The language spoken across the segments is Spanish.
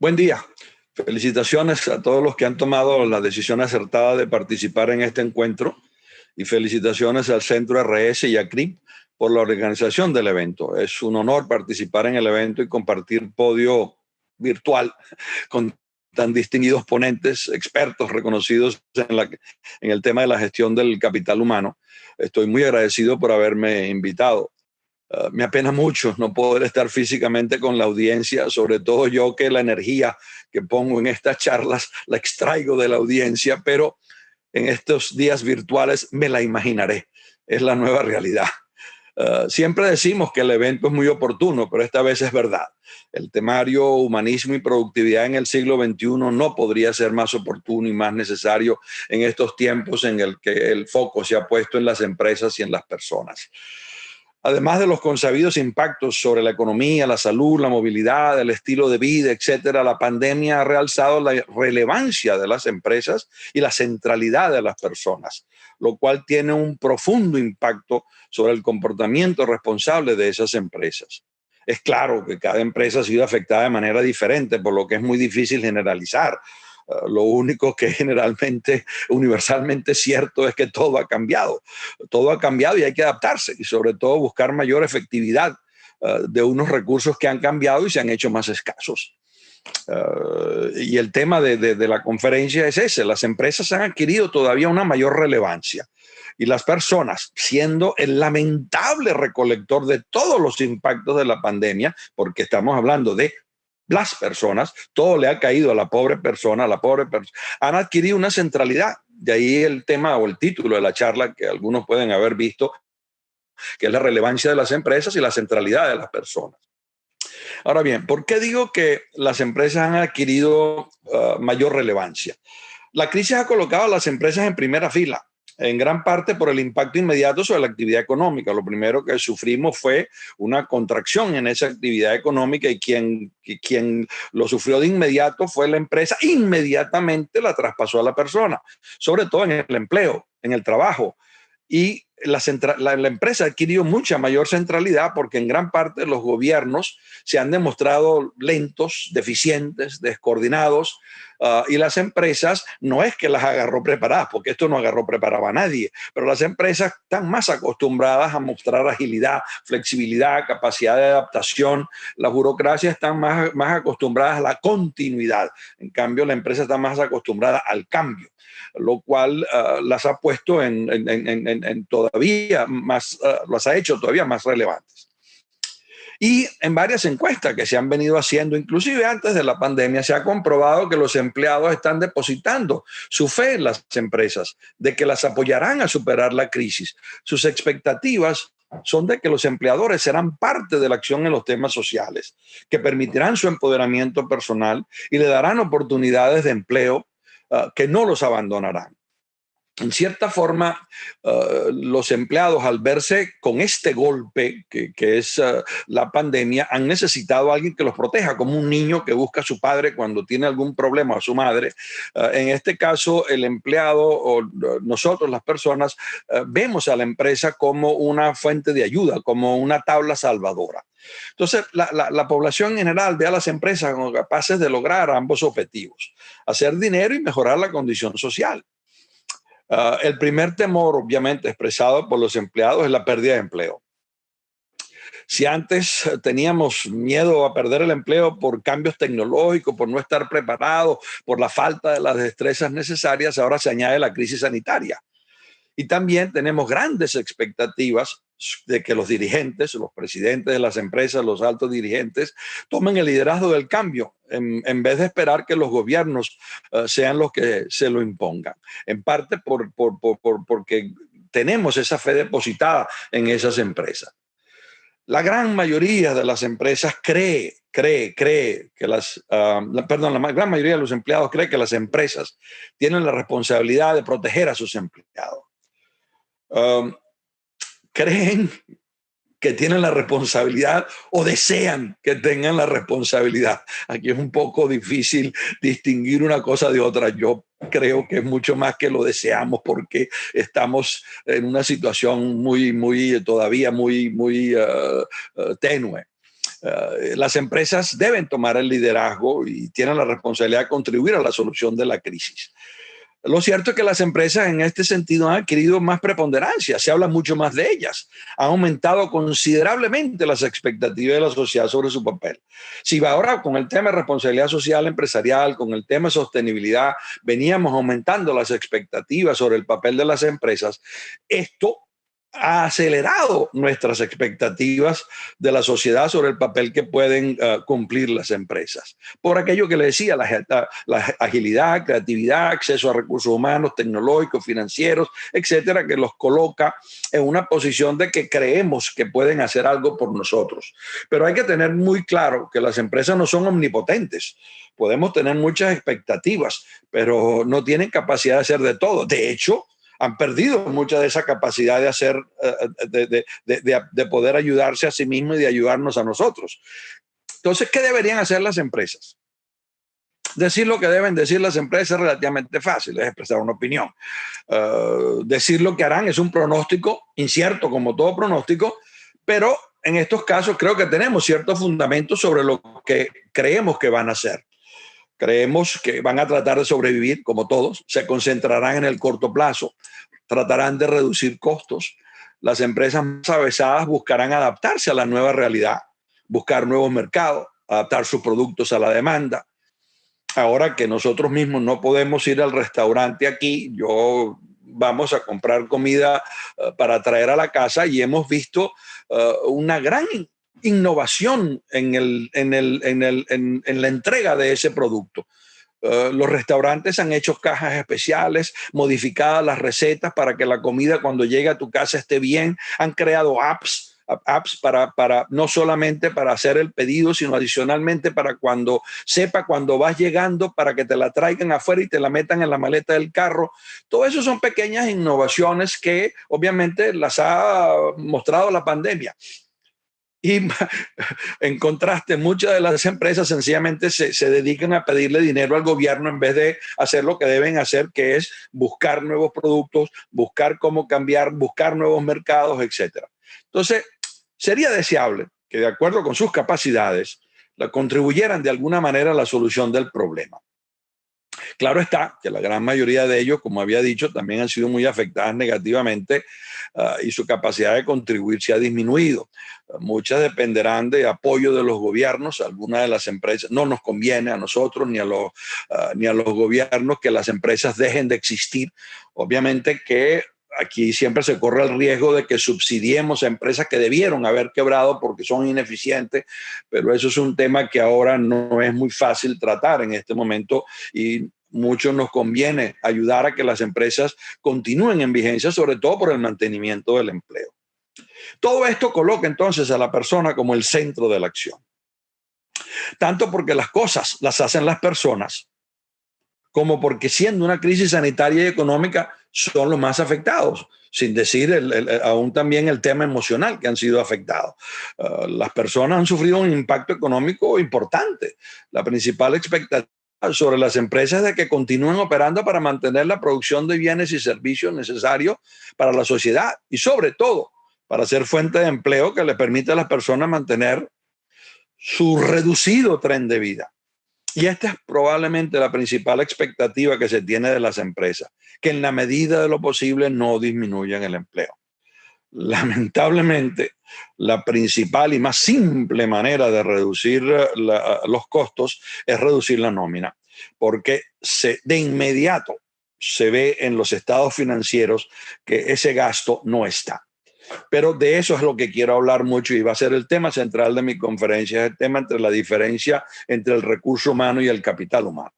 Buen día. Felicitaciones a todos los que han tomado la decisión acertada de participar en este encuentro y felicitaciones al Centro RS y a CRIP por la organización del evento. Es un honor participar en el evento y compartir podio virtual con tan distinguidos ponentes, expertos reconocidos en el tema de la gestión del capital humano. Estoy muy agradecido por haberme invitado. Me apena mucho no poder estar físicamente con la audiencia, sobre todo yo que la energía que pongo en estas charlas la extraigo de la audiencia, pero en estos días virtuales me la imaginaré. Es la nueva realidad. Siempre decimos que el evento es muy oportuno, pero esta vez es verdad. El temario Humanismo y Productividad en el siglo XXI no podría ser más oportuno y más necesario en estos tiempos en el que el foco se ha puesto en las empresas y en las personas. Además de los consabidos impactos sobre la economía, la salud, la movilidad, el estilo de vida, etcétera, la pandemia ha realzado la relevancia de las empresas y la centralidad de las personas, lo cual tiene un profundo impacto sobre el comportamiento responsable de esas empresas. Es claro que cada empresa ha sido afectada de manera diferente, por lo que es muy difícil generalizar. Lo único que generalmente, universalmente cierto es que todo ha cambiado. Todo ha cambiado y hay que adaptarse y sobre todo buscar mayor efectividad de unos recursos que han cambiado y se han hecho más escasos. Y el tema de la conferencia es ese. Las empresas han adquirido todavía una mayor relevancia y las personas, siendo el lamentable recolector de todos los impactos de la pandemia, porque estamos hablando de las personas, todo le ha caído a la pobre persona, han adquirido una centralidad. De ahí el tema o el título de la charla que algunos pueden haber visto, que es la relevancia de las empresas y la centralidad de las personas. Ahora bien, ¿por qué digo que las empresas han adquirido mayor relevancia? La crisis ha colocado a las empresas en primera fila, en gran parte por el impacto inmediato sobre la actividad económica. Lo primero que sufrimos fue una contracción en esa actividad económica y quien lo sufrió de inmediato fue la empresa. Inmediatamente la traspasó a la persona, sobre todo en el empleo, en el trabajo. Y la empresa ha adquirido mucha mayor centralidad porque en gran parte los gobiernos se han demostrado lentos, deficientes, descoordinados, y las empresas no es que las agarró preparadas, porque esto no agarró preparado a nadie, pero las empresas están más acostumbradas a mostrar agilidad, flexibilidad, capacidad de adaptación. Las burocracias están más acostumbradas a la continuidad. En cambio, la empresa está más acostumbrada al cambio, lo cual las ha puesto en todavía más, las ha hecho todavía más relevantes. Y en varias encuestas que se han venido haciendo, inclusive antes de la pandemia, se ha comprobado que los empleados están depositando su fe en las empresas, de que las apoyarán a superar la crisis. Sus expectativas son de que los empleadores serán parte de la acción en los temas sociales, que permitirán su empoderamiento personal y le darán oportunidades de empleo que no los abandonarán. En cierta forma, los empleados, al verse con este golpe que es la pandemia, han necesitado a alguien que los proteja, como un niño que busca a su padre cuando tiene algún problema, a su madre. En este caso, el empleado o nosotros, las personas, vemos a la empresa como una fuente de ayuda, como una tabla salvadora. Entonces, la población en general ve a las empresas como capaces de lograr ambos objetivos: hacer dinero y mejorar la condición social. El primer temor, obviamente, expresado por los empleados es la pérdida de empleo. Si antes teníamos miedo a perder el empleo por cambios tecnológicos, por no estar preparados, por la falta de las destrezas necesarias, ahora se añade la crisis sanitaria. Y también tenemos grandes expectativas de que los dirigentes, los presidentes de las empresas, los altos dirigentes, tomen el liderazgo del cambio en vez de esperar que los gobiernos sean los que se lo impongan. En parte porque tenemos esa fe depositada en esas empresas. La gran mayoría de las empresas cree que la gran mayoría de los empleados cree que las empresas tienen la responsabilidad de proteger a sus empleados. Creen que tienen la responsabilidad o desean que tengan la responsabilidad. Aquí es un poco difícil distinguir una cosa de otra. Yo creo que es mucho más que lo deseamos porque estamos en una situación todavía muy tenue. Las empresas deben tomar el liderazgo y tienen la responsabilidad de contribuir a la solución de la crisis. Lo cierto es que las empresas en este sentido han adquirido más preponderancia, se habla mucho más de ellas, han aumentado considerablemente las expectativas de la sociedad sobre su papel. Si va ahora con el tema de responsabilidad social empresarial, con el tema de sostenibilidad, veníamos aumentando las expectativas sobre el papel de las empresas, esto ha acelerado nuestras expectativas de la sociedad sobre el papel que pueden cumplir las empresas. Por aquello que le decía, la agilidad, creatividad, acceso a recursos humanos, tecnológicos, financieros, etcétera, que los coloca en una posición de que creemos que pueden hacer algo por nosotros. Pero hay que tener muy claro que las empresas no son omnipotentes. Podemos tener muchas expectativas, pero no tienen capacidad de hacer de todo. De hecho, han perdido mucha de esa capacidad de hacer, de poder ayudarse a sí mismos y de ayudarnos a nosotros. Entonces, ¿qué deberían hacer las empresas? Decir lo que deben decir las empresas es relativamente fácil, es expresar una opinión. Decir lo que harán es un pronóstico incierto, como todo pronóstico, pero en estos casos creo que tenemos ciertos fundamentos sobre lo que creemos que van a hacer. Creemos que van a tratar de sobrevivir, como todos, se concentrarán en el corto plazo, tratarán de reducir costos. Las empresas más avesadas buscarán adaptarse a la nueva realidad, buscar nuevos mercados, adaptar sus productos a la demanda. Ahora que nosotros mismos no podemos ir al restaurante aquí, vamos a comprar comida para traer a la casa y hemos visto una gran innovación en la entrega de ese producto. Los restaurantes han hecho cajas especiales, modificadas las recetas para que la comida cuando llegue a tu casa esté bien. Han creado apps para no solamente para hacer el pedido, sino adicionalmente para cuando vas llegando, para que te la traigan afuera y te la metan en la maleta del carro. Todo eso son pequeñas innovaciones que obviamente las ha mostrado la pandemia. Y en contraste, muchas de las empresas sencillamente se dedican a pedirle dinero al gobierno en vez de hacer lo que deben hacer, que es buscar nuevos productos, buscar cómo cambiar, buscar nuevos mercados, etcétera. Entonces, sería deseable que de acuerdo con sus capacidades, contribuyeran de alguna manera a la solución del problema. Claro está que la gran mayoría de ellos, como había dicho, también han sido muy afectadas negativamente y su capacidad de contribuir se ha disminuido. Muchas dependerán de apoyo de los gobiernos. Algunas de las empresas no nos conviene a nosotros ni a los gobiernos que las empresas dejen de existir. Obviamente que aquí siempre se corre el riesgo de que subsidiemos a empresas que debieron haber quebrado porque son ineficientes, pero eso es un tema que ahora no es muy fácil tratar en este momento y mucho nos conviene ayudar a que las empresas continúen en vigencia, sobre todo por el mantenimiento del empleo. Todo esto coloca entonces a la persona como el centro de la acción, tanto porque las cosas las hacen las personas, como porque siendo una crisis sanitaria y económica son los más afectados, sin decir aún también el tema emocional que han sido afectados. Las personas han sufrido un impacto económico importante. La principal expectativa sobre las empresas es de que continúen operando para mantener la producción de bienes y servicios necesarios para la sociedad y sobre todo para ser fuente de empleo que le permita a las personas mantener su reducido tren de vida. Y esta es probablemente la principal expectativa que se tiene de las empresas, que en la medida de lo posible no disminuyan el empleo. Lamentablemente, la principal y más simple manera de reducir los costos es reducir la nómina, porque de inmediato se ve en los estados financieros que ese gasto no está. Pero de eso es lo que quiero hablar mucho y va a ser el tema central de mi conferencia, es el tema entre la diferencia entre el recurso humano y el capital humano.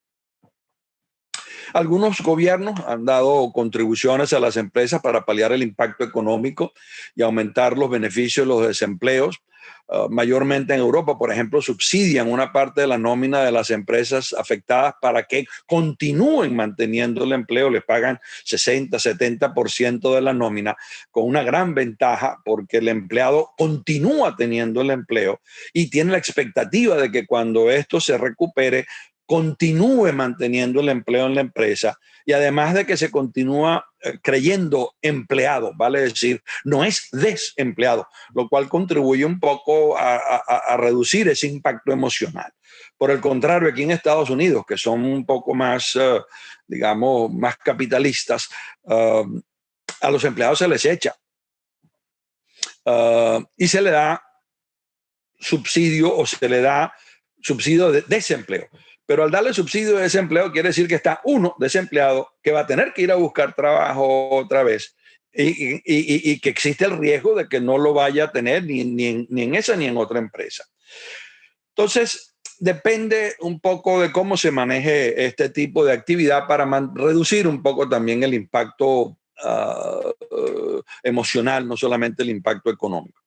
Algunos gobiernos han dado contribuciones a las empresas para paliar el impacto económico y aumentar los beneficios de los desempleos. Mayormente en Europa, por ejemplo, subsidian una parte de la nómina de las empresas afectadas para que continúen manteniendo el empleo, les pagan 60, 70% de la nómina, con una gran ventaja porque el empleado continúa teniendo el empleo y tiene la expectativa de que cuando esto se recupere continúe manteniendo el empleo en la empresa y además de que se continúa creyendo empleado, vale decir, no es desempleado, lo cual contribuye un poco a reducir ese impacto emocional. Por el contrario, aquí en Estados Unidos, que son un poco más, digamos, más capitalistas, a los empleados se les echa y se le da subsidio o se le da subsidio de desempleo. Pero al darle subsidio de desempleo quiere decir que está uno desempleado que va a tener que ir a buscar trabajo otra vez y que existe el riesgo de que no lo vaya a tener ni en esa ni en otra empresa. Entonces, depende un poco de cómo se maneje este tipo de actividad para reducir un poco también el impacto emocional, no solamente el impacto económico.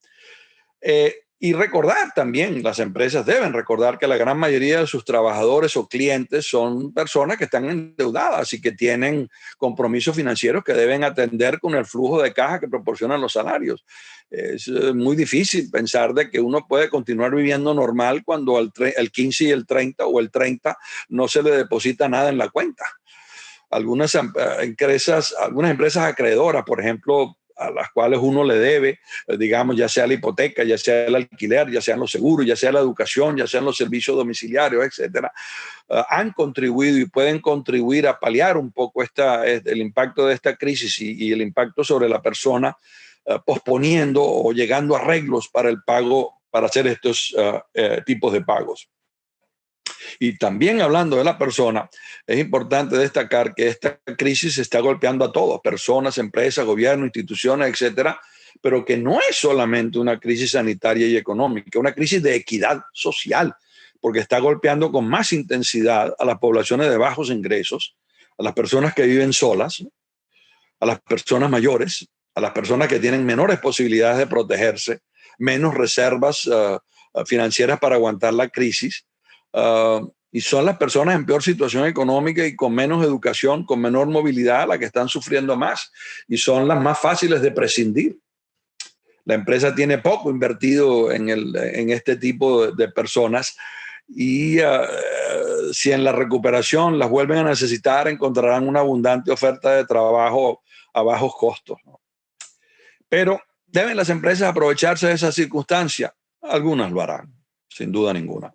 Y recordar también, las empresas deben recordar que la gran mayoría de sus trabajadores o clientes son personas que están endeudadas y que tienen compromisos financieros que deben atender con el flujo de caja que proporcionan los salarios. Es muy difícil pensar de que uno puede continuar viviendo normal cuando el 15 y el 30 o el 30 no se le deposita nada en la cuenta. Algunas empresas acreedoras, por ejemplo, a las cuales uno le debe, digamos, ya sea la hipoteca, ya sea el alquiler, ya sean los seguros, ya sea la educación, ya sean los servicios domiciliarios, etcétera, han contribuido y pueden contribuir a paliar un poco el impacto de esta crisis y el impacto sobre la persona, posponiendo o llegando a arreglos para el pago, para hacer estos tipos de pagos. Y también hablando de la persona, es importante destacar que esta crisis está golpeando a todos, personas, empresas, gobiernos, instituciones, etcétera, pero que no es solamente una crisis sanitaria y económica, es una crisis de equidad social, porque está golpeando con más intensidad a las poblaciones de bajos ingresos, a las personas que viven solas, a las personas mayores, a las personas que tienen menores posibilidades de protegerse, menos reservas financieras para aguantar la crisis. Y son las personas en peor situación económica y con menos educación, con menor movilidad, las que están sufriendo más y son las más fáciles de prescindir. La empresa tiene poco invertido en este tipo de personas y si en la recuperación las vuelven a necesitar, encontrarán una abundante oferta de trabajo a bajos costos, ¿no? Pero deben las empresas aprovecharse de esa circunstancia. Algunas lo harán, sin duda ninguna.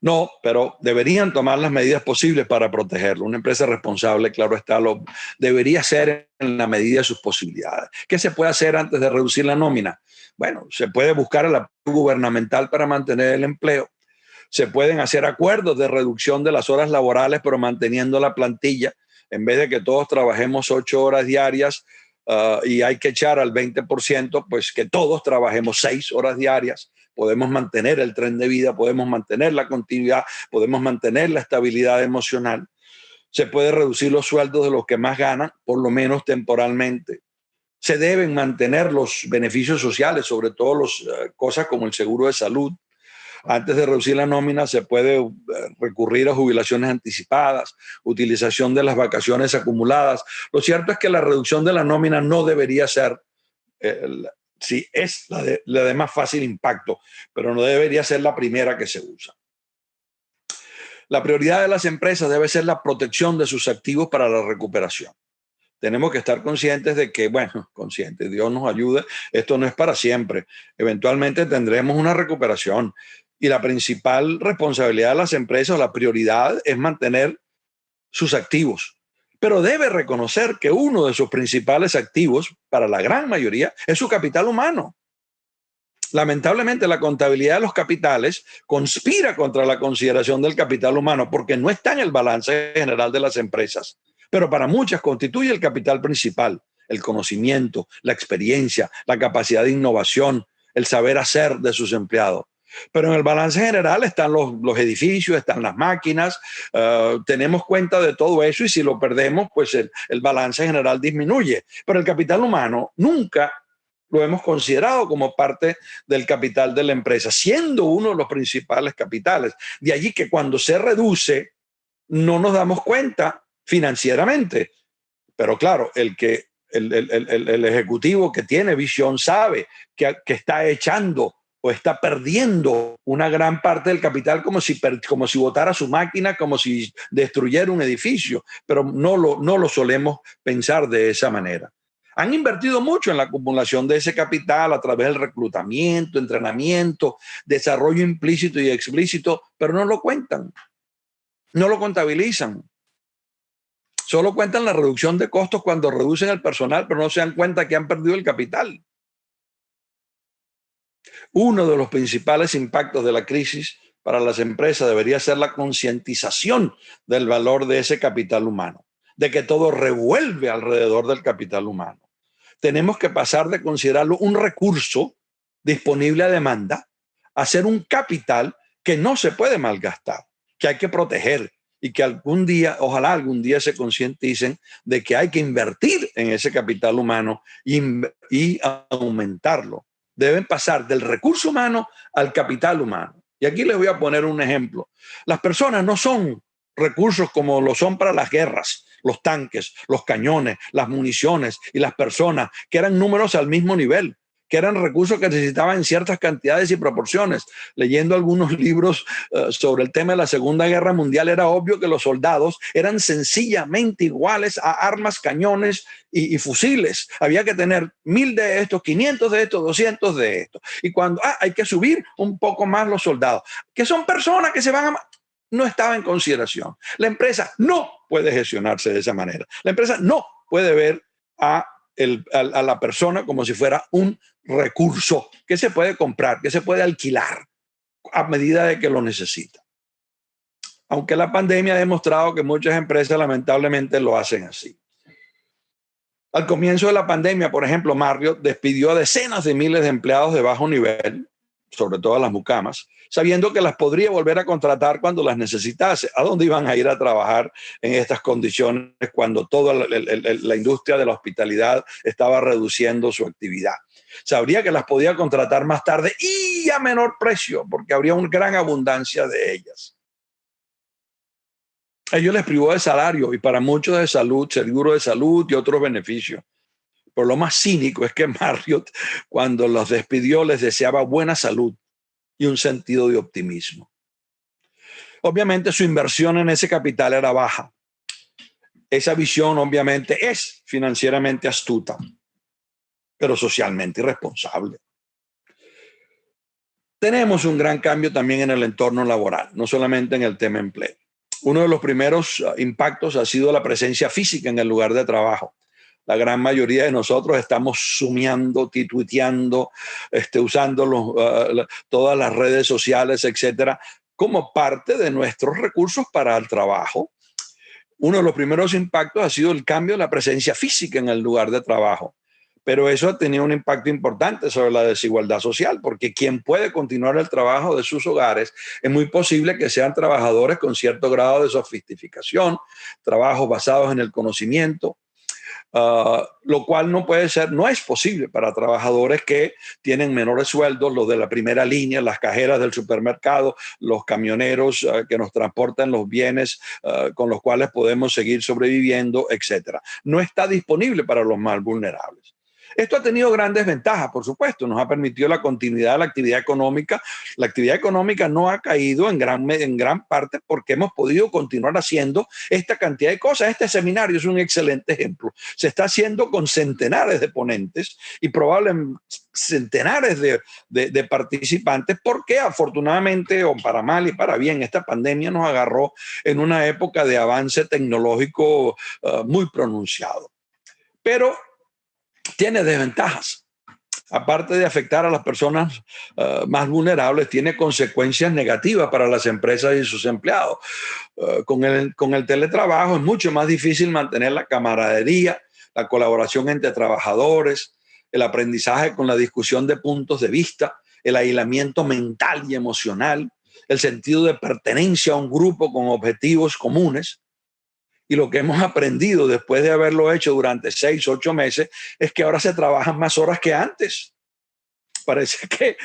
No, pero deberían tomar las medidas posibles para protegerlo. Una empresa responsable, claro está, lo debería hacer en la medida de sus posibilidades. ¿Qué se puede hacer antes de reducir la nómina? Bueno, se puede buscar el apoyo gubernamental para mantener el empleo. Se pueden hacer acuerdos de reducción de las horas laborales, pero manteniendo la plantilla. En vez de que todos trabajemos 8 horas diarias y hay que echar al 20%, pues que todos trabajemos 6 horas diarias. Podemos mantener el tren de vida, podemos mantener la continuidad, podemos mantener la estabilidad emocional. Se puede reducir los sueldos de los que más ganan, por lo menos temporalmente. Se deben mantener los beneficios sociales, sobre todo las cosas como el seguro de salud. Antes de reducir la nómina se puede recurrir a jubilaciones anticipadas, utilización de las vacaciones acumuladas. Lo cierto es que la reducción de la nómina no debería ser, sí, es la de más fácil impacto, pero no debería ser la primera que se usa. La prioridad de las empresas debe ser la protección de sus activos para la recuperación. Tenemos que estar conscientes de que, bueno, conscientes, Dios nos ayude, esto no es para siempre. Eventualmente tendremos una recuperación y la principal responsabilidad de las empresas, la prioridad es mantener sus activos. Pero debe reconocer que uno de sus principales activos, para la gran mayoría, es su capital humano. Lamentablemente, la contabilidad de los capitales conspira contra la consideración del capital humano porque no está en el balance general de las empresas. Pero para muchas constituye el capital principal, el conocimiento, la experiencia, la capacidad de innovación, el saber hacer de sus empleados. Pero en el balance general están los edificios, están las máquinas, tenemos cuenta de todo eso y si lo perdemos, pues el balance general disminuye. Pero el capital humano nunca lo hemos considerado como parte del capital de la empresa, siendo uno de los principales capitales. De allí que cuando se reduce, no nos damos cuenta financieramente. Pero claro, el ejecutivo que tiene visión sabe que está echando o está perdiendo una gran parte del capital como si botara su máquina, como si destruyera un edificio, pero no lo solemos pensar de esa manera. Han invertido mucho en la acumulación de ese capital a través del reclutamiento, entrenamiento, desarrollo implícito y explícito, pero no lo cuentan, no lo contabilizan. Solo cuentan la reducción de costos cuando reducen el personal, pero no se dan cuenta que han perdido el capital. Uno de los principales impactos de la crisis para las empresas debería ser la concientización del valor de ese capital humano, de que todo revuelve alrededor del capital humano. Tenemos que pasar de considerarlo un recurso disponible a demanda a ser un capital que no se puede malgastar, que hay que proteger y que algún día, ojalá algún día se concienticen de que hay que invertir en ese capital humano y aumentarlo. Deben pasar del recurso humano al capital humano. Y aquí les voy a poner un ejemplo. Las personas no son recursos como lo son para las guerras, los tanques, los cañones, las municiones y las personas, que eran números al mismo nivel, que eran recursos que necesitaban en ciertas cantidades y proporciones. Leyendo algunos libros sobre el tema de la Segunda Guerra Mundial, era obvio que los soldados eran sencillamente iguales a armas, cañones y fusiles. Había que tener 1000 de estos, 500 de estos, 200 de estos. Y cuando hay que subir un poco más los soldados, que son personas que se van a... No estaba en consideración. La empresa no puede gestionarse de esa manera. La empresa no puede ver a la persona como si fuera un recurso que se puede comprar, que se puede alquilar a medida de que lo necesita. Aunque la pandemia ha demostrado que muchas empresas lamentablemente lo hacen así. Al comienzo de la pandemia, por ejemplo, Marriott despidió a decenas de miles de empleados de bajo nivel, sobre todo a las mucamas, sabiendo que las podría volver a contratar cuando las necesitase. ¿A dónde iban a ir a trabajar en estas condiciones cuando toda la industria de la hospitalidad estaba reduciendo su actividad? Sabría que las podía contratar más tarde y a menor precio, porque habría una gran abundancia de ellas. Ellos les privó de salario y para muchos de salud, seguro de salud y otros beneficios. Pero lo más cínico es que Marriott, cuando los despidió, les deseaba buena salud y un sentido de optimismo. Obviamente su inversión en ese capital era baja. Esa visión obviamente es financieramente astuta, pero socialmente irresponsable. Tenemos un gran cambio también en el entorno laboral, no solamente en el tema empleo. Uno de los primeros impactos ha sido la presencia física en el lugar de trabajo. La gran mayoría de nosotros estamos sumeando, tuiteando, usando todas las redes sociales, etcétera, como parte de nuestros recursos para el trabajo. Uno de los primeros impactos ha sido el cambio de la presencia física en el lugar de trabajo. Pero eso ha tenido un impacto importante sobre la desigualdad social, porque quien puede continuar el trabajo de sus hogares, es muy posible que sean trabajadores con cierto grado de sofisticación, trabajos basados en el conocimiento, lo cual no es posible para trabajadores que tienen menores sueldos, los de la primera línea, las cajeras del supermercado, los camioneros que nos transportan los bienes con los cuales podemos seguir sobreviviendo, etcétera. No está disponible para los más vulnerables. Esto ha tenido grandes ventajas, por supuesto, nos ha permitido la continuidad de la actividad económica. La actividad económica no ha caído en gran parte porque hemos podido continuar haciendo esta cantidad de cosas. Este seminario es un excelente ejemplo. Se está haciendo con centenares de ponentes y probablemente centenares de participantes, porque afortunadamente, o para mal y para bien, esta pandemia nos agarró en una época de avance tecnológico muy pronunciado. Pero tiene desventajas. Aparte de afectar a las personas más vulnerables, tiene consecuencias negativas para las empresas y sus empleados. Con el teletrabajo es mucho más difícil mantener la camaradería, la colaboración entre trabajadores, el aprendizaje con la discusión de puntos de vista, el aislamiento mental y emocional, el sentido de pertenencia a un grupo con objetivos comunes. Y lo que hemos aprendido después de haberlo hecho durante 6, 8 meses es que ahora se trabajan más horas que antes. Parece que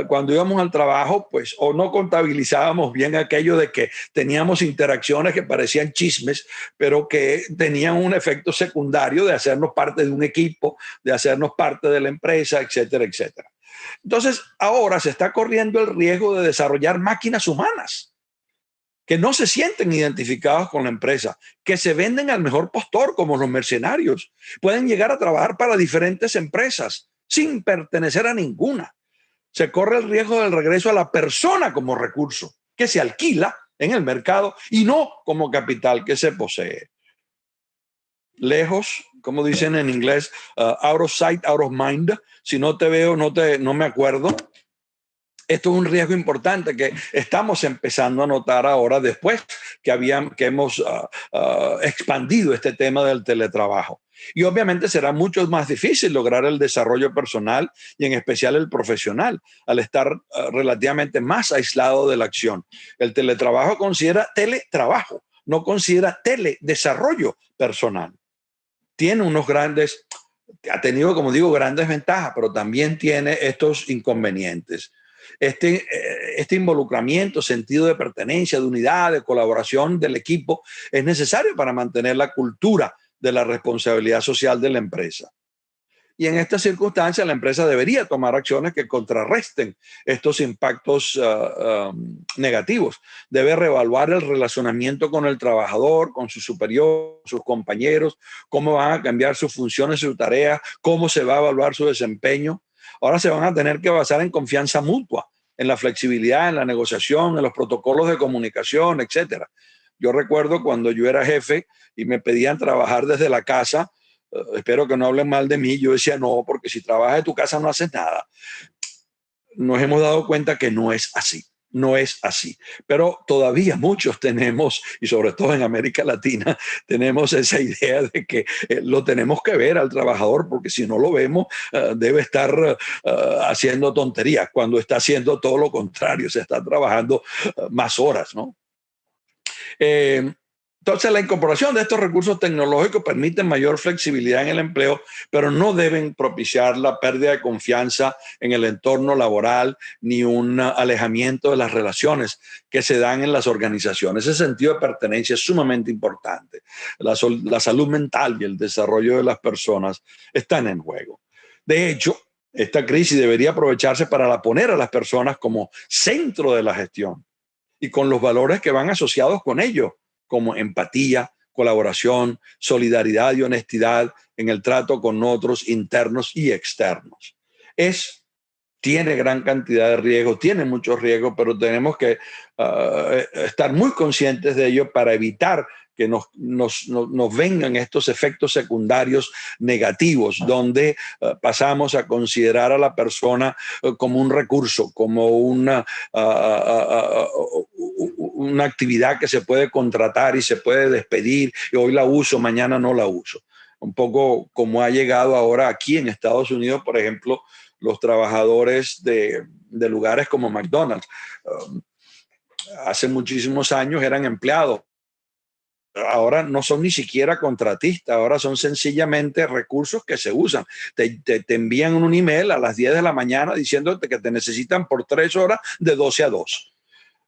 cuando íbamos al trabajo, pues o no contabilizábamos bien aquello de que teníamos interacciones que parecían chismes, pero que tenían un efecto secundario de hacernos parte de un equipo, de hacernos parte de la empresa, etcétera, etcétera. Entonces, ahora se está corriendo el riesgo de desarrollar máquinas humanas que no se sienten identificados con la empresa, que se venden al mejor postor, como los mercenarios. Pueden llegar a trabajar para diferentes empresas sin pertenecer a ninguna. Se corre el riesgo del regreso a la persona como recurso, que se alquila en el mercado y no como capital que se posee. Lejos, como dicen en inglés, out of sight, out of mind. Si no te veo, no me acuerdo. Esto es un riesgo importante que estamos empezando a notar ahora después que hemos expandido este tema del teletrabajo. Y obviamente será mucho más difícil lograr el desarrollo personal y en especial el profesional al estar relativamente más aislado de la acción. El teletrabajo considera teletrabajo, no considera teledesarrollo personal. Tiene ha tenido, como digo, grandes ventajas, pero también tiene estos inconvenientes. Este involucramiento, sentido de pertenencia, de unidad, de colaboración del equipo es necesario para mantener la cultura de la responsabilidad social de la empresa. Y en estas circunstancias la empresa debería tomar acciones que contrarresten estos impactos negativos. Debe reevaluar el relacionamiento con el trabajador, con su superior, sus compañeros, cómo van a cambiar sus funciones, sus tareas, cómo se va a evaluar su desempeño. Ahora se van a tener que basar en confianza mutua, en la flexibilidad, en la negociación, en los protocolos de comunicación, etcétera. Yo recuerdo cuando yo era jefe y me pedían trabajar desde la casa, espero que no hablen mal de mí, yo decía no, porque si trabajas en tu casa no haces nada. Nos hemos dado cuenta que no es así. No es así, pero todavía muchos tenemos, y sobre todo en América Latina, tenemos esa idea de que lo tenemos que ver al trabajador, porque si no lo vemos, debe estar haciendo tonterías, cuando está haciendo todo lo contrario, se está trabajando más horas, ¿no? Entonces, la incorporación de estos recursos tecnológicos permite mayor flexibilidad en el empleo, pero no deben propiciar la pérdida de confianza en el entorno laboral ni un alejamiento de las relaciones que se dan en las organizaciones. Ese sentido de pertenencia es sumamente importante. La salud mental y el desarrollo de las personas están en juego. De hecho, esta crisis debería aprovecharse para poner a las personas como centro de la gestión y con los valores que van asociados con ello, como empatía, colaboración, solidaridad y honestidad en el trato con otros internos y externos. Tiene gran cantidad de riesgos, tiene muchos riesgos, pero tenemos que estar muy conscientes de ello para evitar que nos vengan estos efectos secundarios negativos, donde pasamos a considerar a la persona como un recurso, como una actividad que se puede contratar y se puede despedir, y hoy la uso, mañana no la uso. Un poco como ha llegado ahora aquí en Estados Unidos, por ejemplo, los trabajadores de lugares como McDonald's. Hace muchísimos años eran empleados. Ahora no son ni siquiera contratistas, ahora son sencillamente recursos que se usan. Te envían un email a las 10 de la mañana diciéndote que te necesitan por 3 horas de 12 a 2.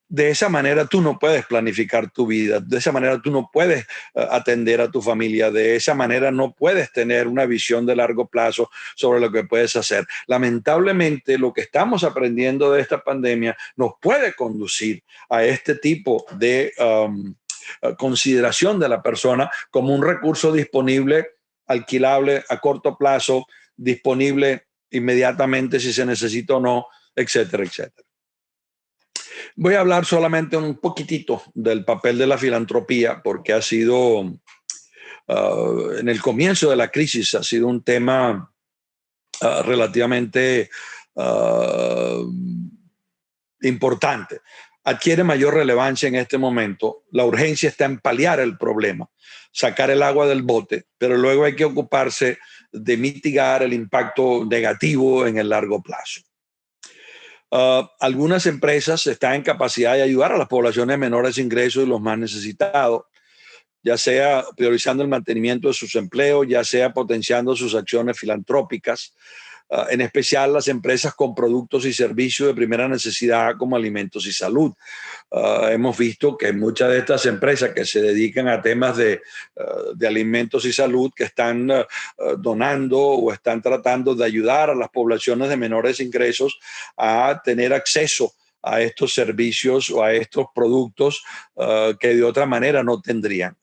De esa manera tú no puedes planificar tu vida, de esa manera tú no puedes atender a tu familia, de esa manera no puedes tener una visión de largo plazo sobre lo que puedes hacer. Lamentablemente, lo que estamos aprendiendo de esta pandemia nos puede conducir a este tipo de consideración de la persona como un recurso disponible, alquilable a corto plazo, disponible inmediatamente si se necesita o no, etcétera, etcétera. Voy a hablar solamente un poquitito del papel de la filantropía, porque ha sido, en el comienzo de la crisis, ha sido un tema relativamente importante. Adquiere mayor relevancia en este momento. La urgencia está en paliar el problema, sacar el agua del bote, pero luego hay que ocuparse de mitigar el impacto negativo en el largo plazo. Algunas empresas están en capacidad de ayudar a las poblaciones de menores ingresos y los más necesitados, ya sea priorizando el mantenimiento de sus empleos, ya sea potenciando sus acciones filantrópicas. en especial las empresas con productos y servicios de primera necesidad como alimentos y salud. Hemos visto que muchas de estas empresas que se dedican a temas de alimentos y salud, que están donando o están tratando de ayudar a las poblaciones de menores ingresos a tener acceso a estos servicios o a estos productos que de otra manera no tendrían.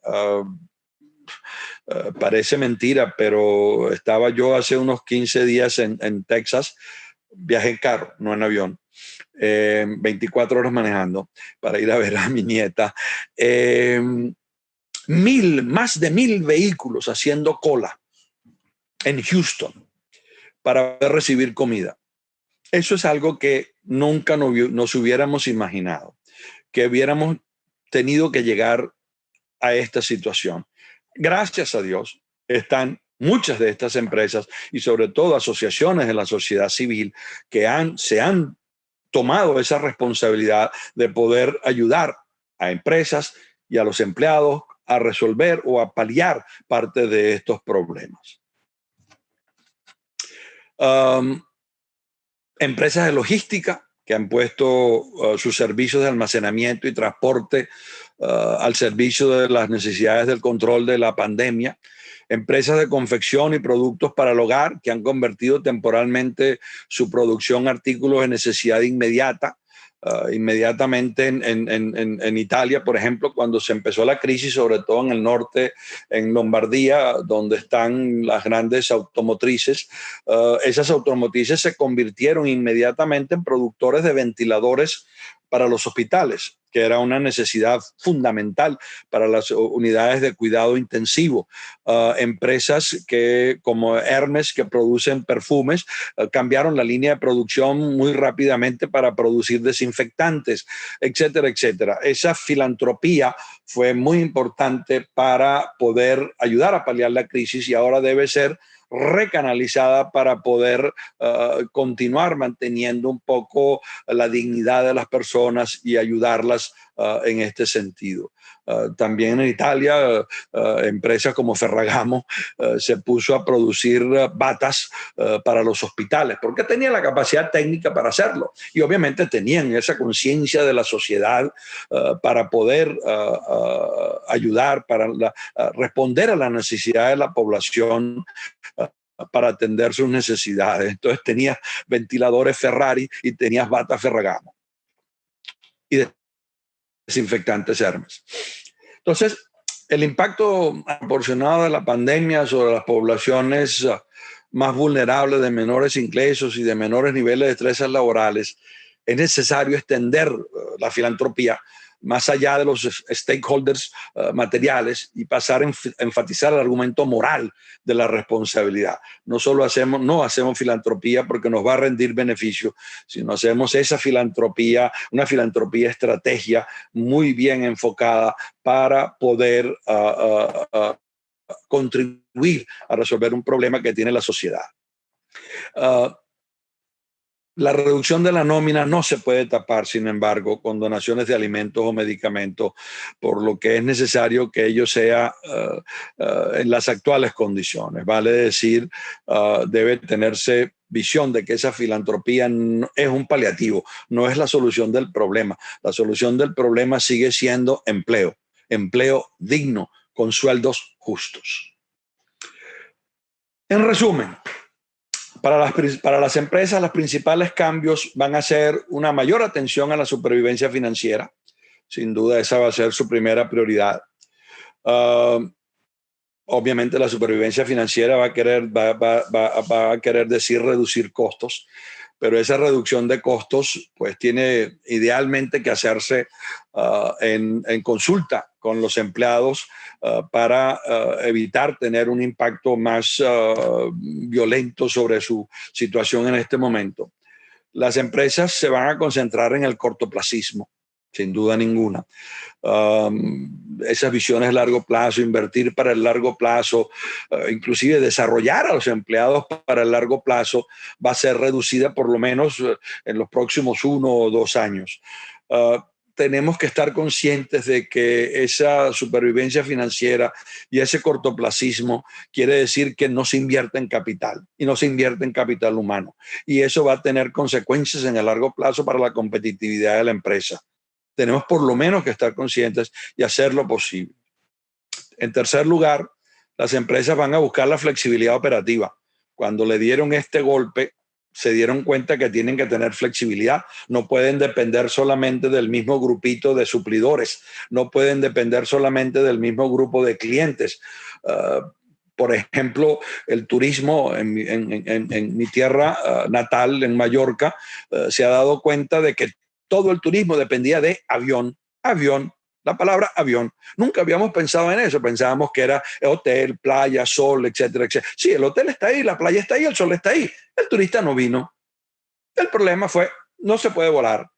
Parece mentira, pero estaba yo hace unos 15 días en Texas, viajé en carro, no en avión, 24 horas manejando para ir a ver a mi nieta. Más de 1,000 vehículos haciendo cola en Houston para poder recibir comida. Eso es algo que nunca nos hubiéramos imaginado, que hubiéramos tenido que llegar a esta situación. Gracias a Dios, están muchas de estas empresas y sobre todo asociaciones de la sociedad civil que se han tomado esa responsabilidad de poder ayudar a empresas y a los empleados a resolver o a paliar parte de estos problemas. Empresas de logística que han puesto sus servicios de almacenamiento y transporte al servicio de las necesidades del control de la pandemia. Empresas de confección y productos para el hogar que han convertido temporalmente su producción en artículos de necesidad inmediata. Inmediatamente en Italia, por ejemplo, cuando se empezó la crisis, sobre todo en el norte, en Lombardía, donde están las grandes automotrices, esas automotrices se convirtieron inmediatamente en productores de ventiladores para los hospitales, que era una necesidad fundamental para las unidades de cuidado intensivo. Empresas como Hermes, que producen perfumes, cambiaron la línea de producción muy rápidamente para producir desinfectantes, etcétera, etcétera. Esa filantropía fue muy importante para poder ayudar a paliar la crisis y ahora debe ser recanalizada para poder continuar manteniendo un poco la dignidad de las personas y ayudarlas en este sentido. También en Italia, empresas como Ferragamo se puso a producir batas para los hospitales, porque tenía la capacidad técnica para hacerlo. Y obviamente tenían esa conciencia de la sociedad para poder ayudar, para responder a la necesidad de la población para atender sus necesidades. Entonces tenías ventiladores Ferrari y tenías batas Ferragamo y desinfectantes Hermes. Entonces, el impacto proporcionado de la pandemia sobre las poblaciones más vulnerables de menores ingresos y de menores niveles de destrezas laborales, es necesario extender la filantropía más allá de los stakeholders materiales y pasar a enfatizar el argumento moral de la responsabilidad. No hacemos filantropía porque nos va a rendir beneficio, sino hacemos esa filantropía, una filantropía estrategia muy bien enfocada para poder contribuir a resolver un problema que tiene la sociedad. La reducción de la nómina no se puede tapar, sin embargo, con donaciones de alimentos o medicamentos, por lo que es necesario que ello sea en las actuales condiciones. Vale decir, debe tenerse visión de que esa filantropía no es un paliativo, no es la solución del problema. La solución del problema sigue siendo empleo digno, con sueldos justos. En resumen, para las empresas, los principales cambios van a ser una mayor atención a la supervivencia financiera. Sin duda, esa va a ser su primera prioridad. Obviamente, la supervivencia financiera va a querer decir reducir costos, pero esa reducción de costos pues tiene idealmente que hacerse en consulta con los empleados para evitar tener un impacto más violento sobre su situación en este momento. Las empresas se van a concentrar en el cortoplacismo, sin duda ninguna. Esas visiones a largo plazo, invertir para el largo plazo, inclusive desarrollar a los empleados para el largo plazo, va a ser reducida por lo menos en los próximos 1 o 2 años. tenemos que estar conscientes de que esa supervivencia financiera y ese cortoplacismo quiere decir que no se invierte en capital y no se invierte en capital humano. Y eso va a tener consecuencias en el largo plazo para la competitividad de la empresa. Tenemos por lo menos que estar conscientes y hacer lo posible. En tercer lugar, las empresas van a buscar la flexibilidad operativa. Cuando le dieron este golpe, se dieron cuenta que tienen que tener flexibilidad. No pueden depender solamente del mismo grupito de suplidores, no pueden depender solamente del mismo grupo de clientes. Por ejemplo, el turismo en mi tierra natal, en Mallorca, se ha dado cuenta de que todo el turismo dependía de avión, avión, la palabra avión. Nunca habíamos pensado en eso. Pensábamos que era hotel, playa, sol, etcétera, etcétera. Sí, el hotel está ahí, la playa está ahí, el sol está ahí. El turista no vino. El problema fue, no se puede volar.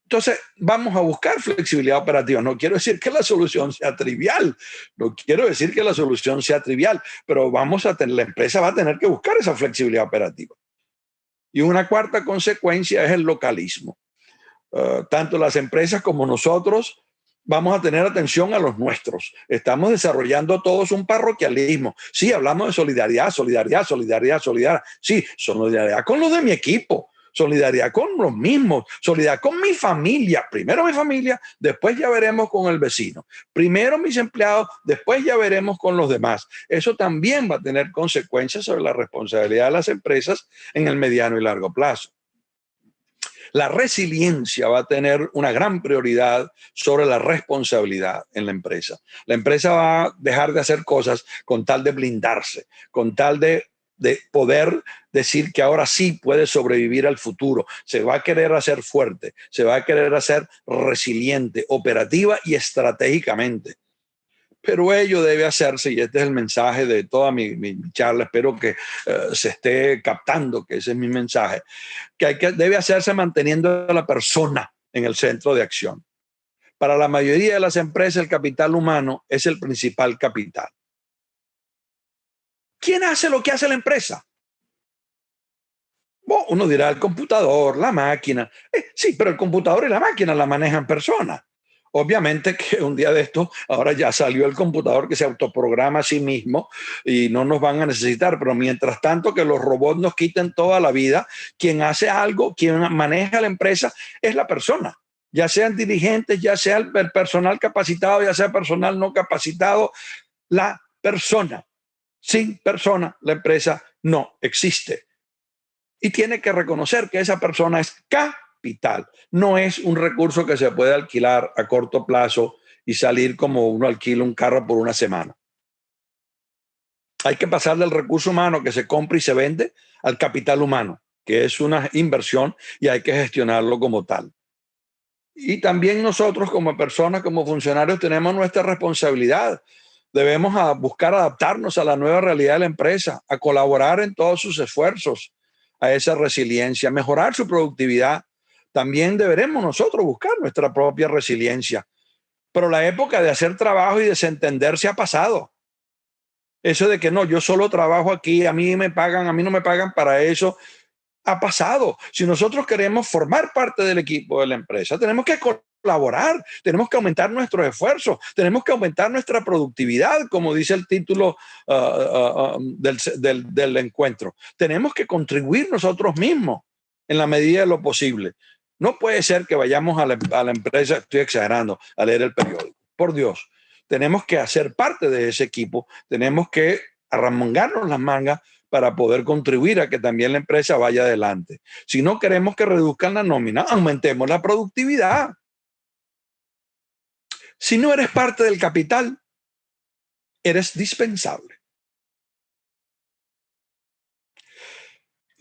Entonces, vamos a buscar flexibilidad operativa. No quiero decir que la solución sea trivial. No quiero decir que la solución sea trivial, pero la empresa va a tener que buscar esa flexibilidad operativa. Y una cuarta consecuencia es el localismo. Tanto las empresas como nosotros vamos a tener atención a los nuestros. Estamos desarrollando todos un parroquialismo. Sí, hablamos de solidaridad, solidaridad, solidaridad, solidaridad. Sí, solidaridad con los de mi equipo, solidaridad con los mismos, solidaridad con mi familia. Primero mi familia, después ya veremos con el vecino. Primero mis empleados, después ya veremos con los demás. Eso también va a tener consecuencias sobre la responsabilidad de las empresas en el mediano y largo plazo. La resiliencia va a tener una gran prioridad sobre la responsabilidad en la empresa. La empresa va a dejar de hacer cosas con tal de blindarse, con tal de poder decir que ahora sí puede sobrevivir al futuro. Se va a querer hacer fuerte, se va a querer hacer resiliente, operativa y estratégicamente. Pero ello debe hacerse, y este es el mensaje de toda mi charla, espero que se esté captando que ese es mi mensaje, debe hacerse manteniendo a la persona en el centro de acción. Para la mayoría de las empresas, el capital humano es el principal capital. ¿Quién hace lo que hace la empresa? Bueno, uno dirá el computador, la máquina. Sí, pero el computador y la máquina la manejan personas. Obviamente que un día de esto, ahora ya salió el computador que se autoprograma a sí mismo y no nos van a necesitar, pero mientras tanto que los robots nos quiten toda la vida, quien hace algo, quien maneja la empresa es la persona, ya sean dirigentes, ya sea el personal capacitado, ya sea personal no capacitado, la persona. Sin persona, la empresa no existe. Y tiene que reconocer que esa persona es capital, no es un recurso que se puede alquilar a corto plazo y salir como uno alquila un carro por una semana. Hay que pasar del recurso humano que se compra y se vende al capital humano, que es una inversión y hay que gestionarlo como tal. Y también nosotros como personas, como funcionarios, tenemos nuestra responsabilidad. Debemos buscar adaptarnos a la nueva realidad de la empresa, a colaborar en todos sus esfuerzos, a esa resiliencia, mejorar su productividad. También deberemos nosotros buscar nuestra propia resiliencia. Pero la época de hacer trabajo y desentenderse ha pasado. Eso de que no, yo solo trabajo aquí, a mí me pagan, a mí no me pagan para eso, ha pasado. Si nosotros queremos formar parte del equipo de la empresa, tenemos que colaborar, tenemos que aumentar nuestros esfuerzos, tenemos que aumentar nuestra productividad, como dice el título del encuentro. Tenemos que contribuir nosotros mismos en la medida de lo posible. No puede ser que vayamos a la empresa, estoy exagerando, a leer el periódico. Por Dios, tenemos que hacer parte de ese equipo, tenemos que arremangarnos las mangas para poder contribuir a que también la empresa vaya adelante. Si no queremos que reduzcan la nómina, aumentemos la productividad. Si no eres parte del capital, eres dispensable.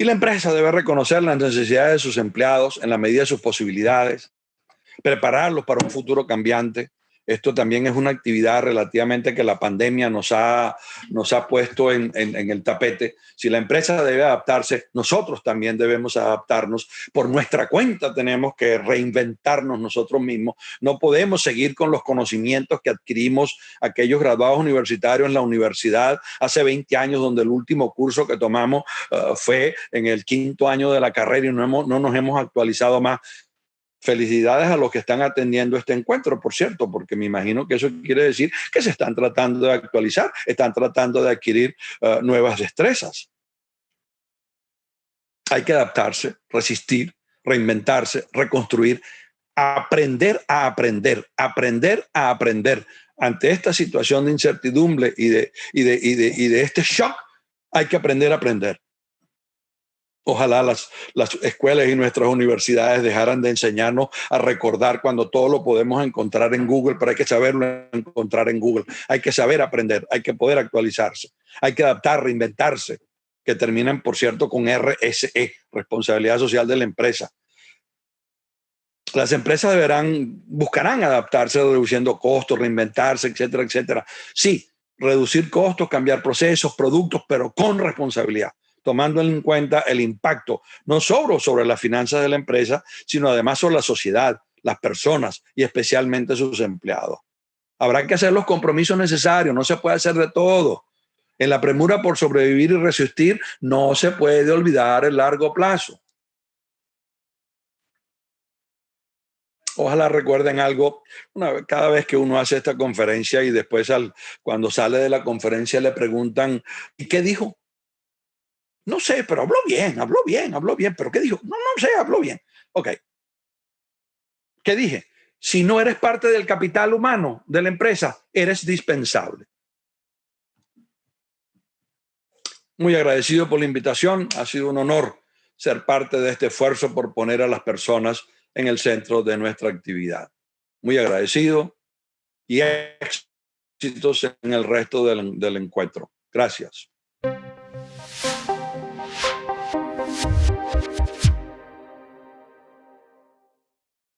Y la empresa debe reconocer las necesidades de sus empleados en la medida de sus posibilidades, prepararlos para un futuro cambiante. Esto también es una actividad relativamente que la pandemia nos ha puesto en el tapete. Si la empresa debe adaptarse, nosotros también debemos adaptarnos. Por nuestra cuenta tenemos que reinventarnos nosotros mismos. No podemos seguir con los conocimientos que adquirimos aquellos graduados universitarios en la universidad hace 20 años, donde el último curso que tomamos fue en el 5º año de la carrera y no nos hemos actualizado más. Felicidades a los que están atendiendo este encuentro, por cierto, porque me imagino que eso quiere decir que se están tratando de actualizar, están tratando de adquirir nuevas destrezas. Hay que adaptarse, resistir, reinventarse, reconstruir, aprender a aprender, aprender a aprender. Ante esta situación de incertidumbre y de este shock, hay que aprender a aprender. Ojalá las escuelas y nuestras universidades dejaran de enseñarnos a recordar cuando todo lo podemos encontrar en Google, pero hay que saberlo encontrar en Google. Hay que saber aprender, hay que poder actualizarse, hay que adaptar, reinventarse, que terminan, por cierto, con RSE, responsabilidad social de la empresa. Las empresas buscarán adaptarse reduciendo costos, reinventarse, etcétera, etcétera. Sí, reducir costos, cambiar procesos, productos, pero con responsabilidad, tomando en cuenta el impacto no solo sobre las finanzas de la empresa, sino además sobre la sociedad, las personas y especialmente sus empleados. Habrá que hacer los compromisos necesarios, no se puede hacer de todo. En la premura por sobrevivir y resistir, no se puede olvidar el largo plazo. Ojalá recuerden algo cada vez que uno hace esta conferencia y después cuando sale de la conferencia le preguntan, ¿y qué dijo? No sé, pero habló bien, habló bien, habló bien, pero ¿qué dijo? No, no sé, habló bien. Ok, ¿qué dije? Si no eres parte del capital humano de la empresa, eres dispensable. Muy agradecido por la invitación, ha sido un honor ser parte de este esfuerzo por poner a las personas en el centro de nuestra actividad. Muy agradecido y éxitos en el resto del encuentro. Gracias.